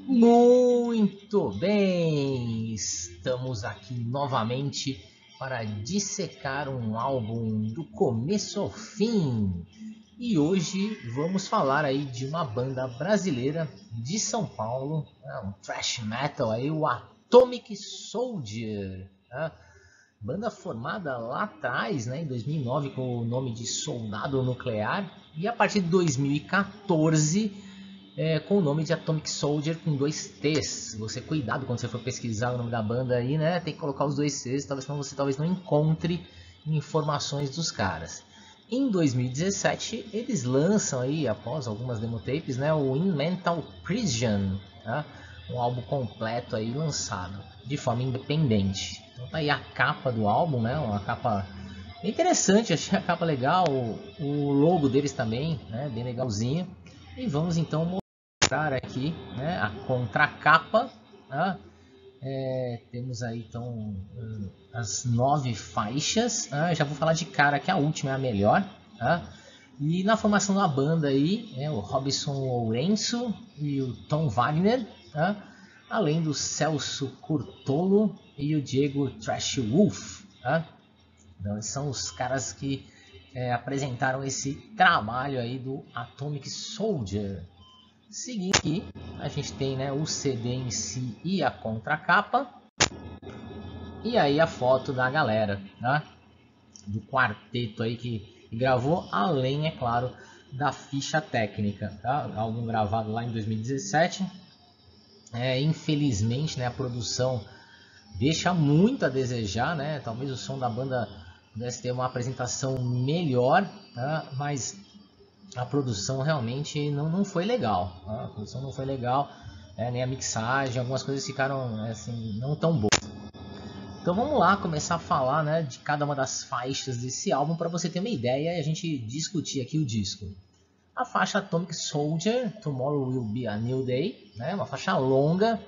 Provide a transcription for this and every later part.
Muito bem, estamos aqui novamente para dissecar um álbum do começo ao fim. E hoje vamos falar aí de uma banda brasileira de São Paulo, um thrash metal aí, o Atomic Soldier. Banda formada lá atrás, né, em 2009, com o nome de Soldado Nuclear, e a partir de 2014 com o nome de Atomic Soldier com 2 T's. Você cuidado quando você for pesquisar o nome da banda aí, né? Tem que colocar os 2 T's, senão você talvez não encontre informações dos caras. Em 2017 eles lançam aí, após algumas demotapes, né, o In Mental Prison, tá? Um álbum completo aí lançado de forma independente. Então tá aí a capa do álbum, né? Uma capa bem interessante, achei a capa legal, o logo deles também, né? Bem legalzinho. E vamos então aqui, né, a contracapa, tá? Temos aí então as 9 faixas, já vou falar de cara que a última é a melhor, tá? E na formação da banda aí, o Robson Lourenço e o Tom Wagner, tá? Além do Celso Curtolo e o Diego Trash Wolf, tá? Então são os caras que apresentaram esse trabalho aí do Atomic Soldier. Seguindo aqui, a gente tem, né, o CD em si e a contracapa. E aí a foto da galera, né, do quarteto aí que gravou, além, é claro, da ficha técnica. Tá? Álbum gravado lá em 2017. Infelizmente, né, a produção deixa muito a desejar, né? Talvez o som da banda pudesse ter uma apresentação melhor, tá? Mas a produção realmente não foi legal, tá? A produção não foi legal, nem a mixagem, algumas coisas ficaram assim, não tão boas. Então vamos lá começar a falar, né, de cada uma das faixas desse álbum para você ter uma ideia e a gente discutir aqui o disco. A faixa Atomic Soldier, Tomorrow Will Be a New Day, né, uma faixa longa,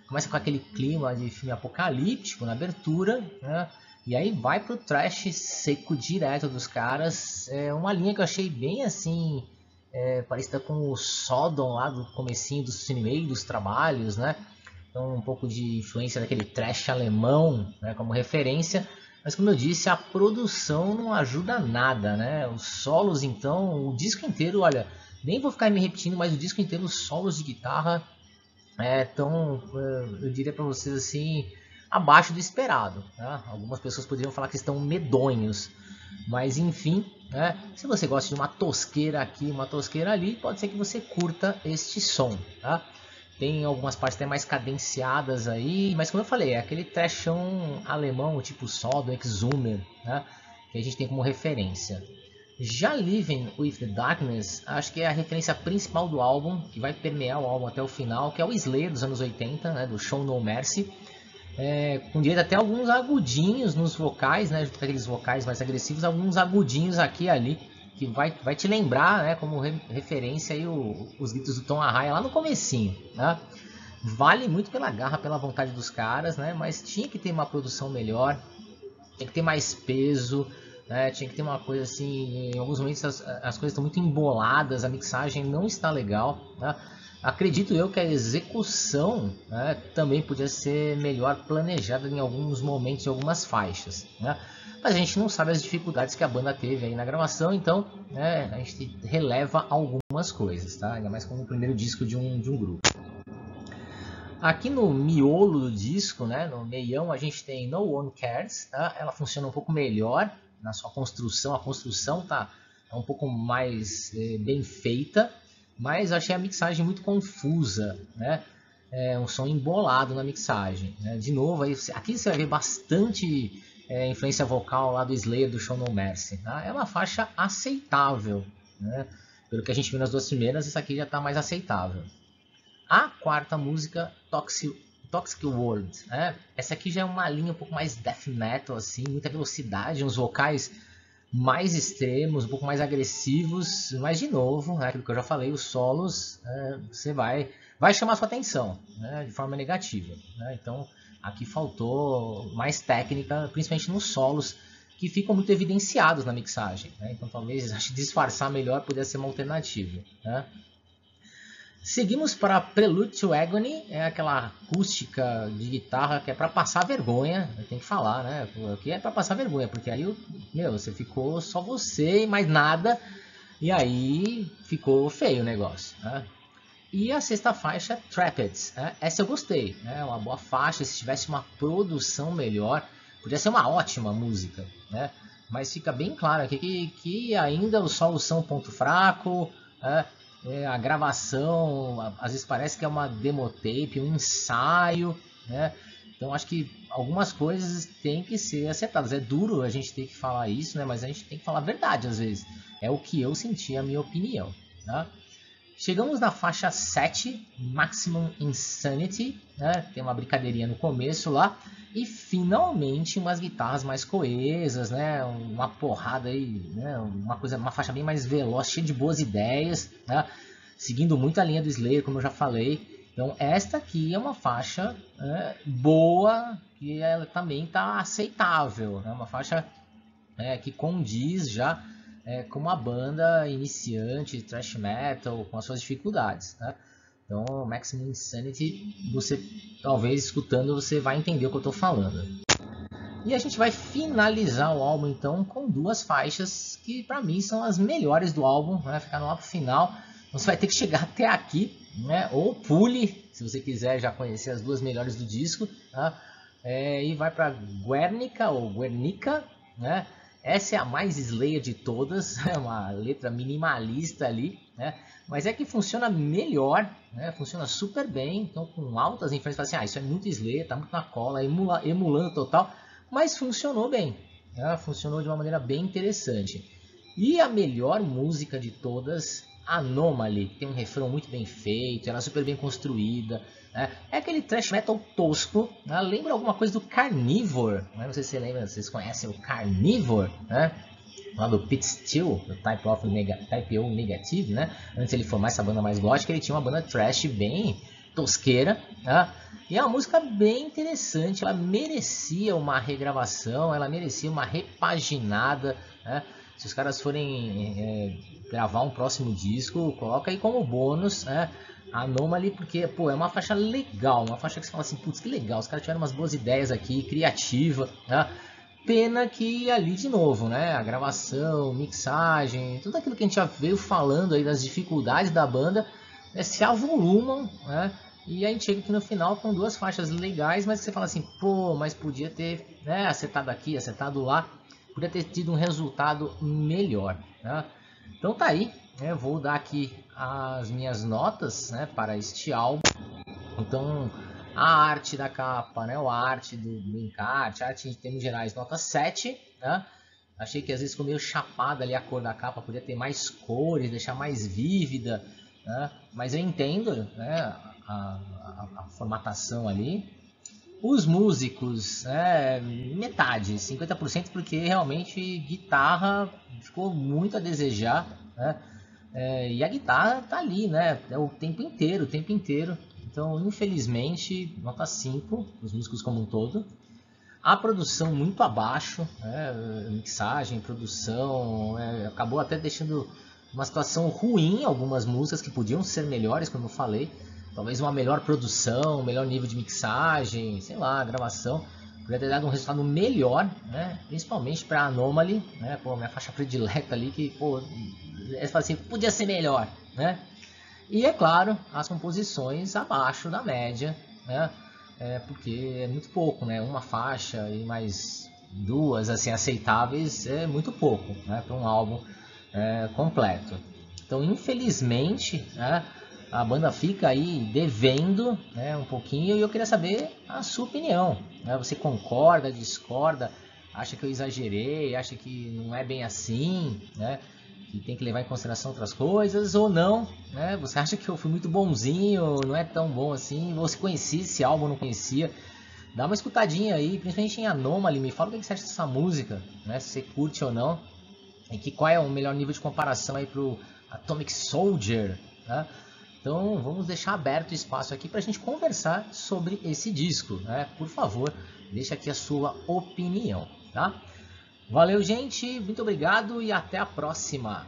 começa com aquele clima de filme apocalíptico na abertura, né? E aí vai pro trash seco direto dos caras. É uma linha que eu achei bem assim, parecida com o Sodom lá do comecinho do Cinemeio dos Trabalhos, né? Então um pouco de influência daquele trash alemão, né, como referência. Mas como eu disse, a produção não ajuda nada, né? Os solos então, o disco inteiro, olha, nem vou ficar me repetindo, mas o disco inteiro, os solos de guitarra eu diria para vocês assim, abaixo do esperado, né? Algumas pessoas poderiam falar que estão medonhos, mas enfim, né? Se você gosta de uma tosqueira aqui, uma tosqueira ali, pode ser que você curta este som, tá? Tem algumas partes até mais cadenciadas aí, mas como eu falei, é aquele trashão alemão, tipo Sodom, Exhumer, né? Que a gente tem como referência. Já Living with the Darkness, acho que é a referência principal do álbum, que vai permear o álbum até o final, que é o Slayer dos anos 80, né, do Show No Mercy, com direito até alguns agudinhos nos vocais, né, junto com aqueles vocais mais agressivos, alguns agudinhos aqui e ali, que vai te lembrar, né, como referência aí os gritos do Tom Araya lá no comecinho, né? Vale muito pela garra, pela vontade dos caras, né, mas tinha que ter uma produção melhor, tinha que ter mais peso, tinha que ter uma coisa assim, em alguns momentos as coisas estão muito emboladas, a mixagem não está legal, né? Acredito eu que a execução, né, também podia ser melhor planejada em alguns momentos e algumas faixas, né? Mas a gente não sabe as dificuldades que a banda teve aí na gravação, então, né, a gente releva algumas coisas, tá? Ainda mais como o primeiro disco de um grupo. Aqui no miolo do disco, né, no meião, a gente tem No One Cares, tá? Ela funciona um pouco melhor na sua construção, a construção tá um pouco mais bem feita, mas eu achei a mixagem muito confusa, né? Um som embolado na mixagem, né? De novo, aqui você vai ver bastante influência vocal lá do Slayer, do Show No Mercy, tá? É uma faixa aceitável, né? Pelo que a gente viu nas 2 primeiras, essa aqui já está mais aceitável. A quarta música, Toxic World, né? Essa aqui já é uma linha um pouco mais death metal, assim, muita velocidade, uns vocais mais extremos, um pouco mais agressivos, mas de novo, né, aquilo que eu já falei, os solos, você vai chamar sua atenção, né, de forma negativa, né? Então aqui faltou mais técnica, principalmente nos solos, que ficam muito evidenciados na mixagem, né? Então talvez disfarçar melhor pudesse ser uma alternativa, né? Seguimos para Prelude to Agony, é aquela acústica de guitarra que é para passar vergonha, eu tenho que falar, né? Que é para passar vergonha, porque aí, você ficou só você e mais nada, e aí ficou feio o negócio, né? E a sexta faixa, Trapped, né? Essa eu gostei, né? Uma boa faixa, se tivesse uma produção melhor, podia ser uma ótima música, né? Mas fica bem claro aqui que ainda só o som ponto fraco, né? A gravação, às vezes parece que é uma demo tape, um ensaio, né? Então acho que algumas coisas têm que ser acertadas. É duro a gente ter que falar isso, né? Mas a gente tem que falar a verdade às vezes. É o que eu senti, a minha opinião, tá? Chegamos na faixa 7, Maximum Insanity, né? Tem uma brincadeirinha no começo lá. E finalmente umas guitarras mais coesas, né? Uma porrada aí, né? Uma faixa bem mais veloz, cheia de boas ideias, né? Seguindo muito a linha do Slayer, como eu já falei. Então esta aqui é uma faixa boa, que ela também está aceitável, né? Uma faixa que condiz já com uma banda iniciante, thrash metal, com as suas dificuldades, né? Então, Maximum Insanity, você talvez escutando você vai entender o que eu estou falando. E a gente vai finalizar o álbum então com duas faixas que para mim são as melhores do álbum, vai ficar no álbum final. Você vai ter que chegar até aqui, né? Ou pule, se você quiser já conhecer as duas melhores do disco, tá? E vai para Guernica ou Guernica, né? Essa é a mais Slayer de todas, é uma letra minimalista ali, né? Mas é que funciona melhor, né? Funciona super bem, então com altas influências, assim, isso é muito Slayer, tá muito na cola, emulando total, mas funcionou bem, né? Funcionou de uma maneira bem interessante. E a melhor música de todas, Anomaly, que tem um refrão muito bem feito, ela é super bem construída, né? É aquele thrash metal tosco, né? Lembra alguma coisa do Carnivore, né? Não sei se você lembra, vocês conhecem o Carnivore, né? Lá do Pete Steele, do Type O Negative, né? Antes ele formar essa banda mais gótica, ele tinha uma banda thrash bem tosqueira, né? E é uma música bem interessante, ela merecia uma regravação, ela merecia uma repaginada, né? Se os caras forem gravar um próximo disco, coloca aí como bônus, né? Anomaly, porque é uma faixa legal, uma faixa que você fala assim, putz, que legal, os caras tiveram umas boas ideias aqui, criativa, né? Pena que ali de novo, né? A gravação, mixagem, tudo aquilo que a gente já veio falando aí das dificuldades da banda, se avolumam, né? E a gente chega aqui no final com duas faixas legais, mas você fala assim, pô, mas podia ter, né, acertado aqui, acertado lá, podia ter tido um resultado melhor, né? Então tá aí, né? Vou dar aqui as minhas notas, né, para este álbum. Então a arte da capa, né, a arte do encarte, a arte em termos gerais, nota 7, né? Achei que às vezes ficou meio chapada ali a cor da capa, podia ter mais cores, deixar mais vívida, né? Mas eu entendo, né, a formatação ali. Os músicos, metade, 50%, porque realmente guitarra ficou muito a desejar, né? E a guitarra tá ali, né? É o tempo inteiro, o tempo inteiro. Então, infelizmente, nota 5, os músicos como um todo. A produção muito abaixo, né? Mixagem, produção, acabou até deixando uma situação ruim algumas músicas que podiam ser melhores, como eu falei. Talvez uma melhor produção, um melhor nível de mixagem, sei lá, gravação. Poderia ter dado um resultado melhor, né? Principalmente para Anomaly, né? Pô, minha faixa predileta ali que, pô, assim, podia ser melhor, né? E é claro, as composições abaixo da média, né? Porque é muito pouco, né? Uma faixa e mais duas assim aceitáveis é muito pouco, né? Para um álbum completo. Então, infelizmente, né, a banda fica aí devendo, né, um pouquinho, e eu queria saber a sua opinião, né? Você concorda, discorda, acha que eu exagerei, acha que não é bem assim, né? Que tem que levar em consideração outras coisas, ou não, né? Você acha que eu fui muito bonzinho, não é tão bom assim? Você conhecia esse álbum, não conhecia? Dá uma escutadinha aí, principalmente em Anomaly, me fala o que você acha dessa música, né? Se você curte ou não, e qual é o melhor nível de comparação aí pro Atomic Soldier, né? Então vamos deixar aberto o espaço aqui para a gente conversar sobre esse disco, né? Por favor, deixa aqui a sua opinião, tá? Valeu, gente, muito obrigado e até a próxima!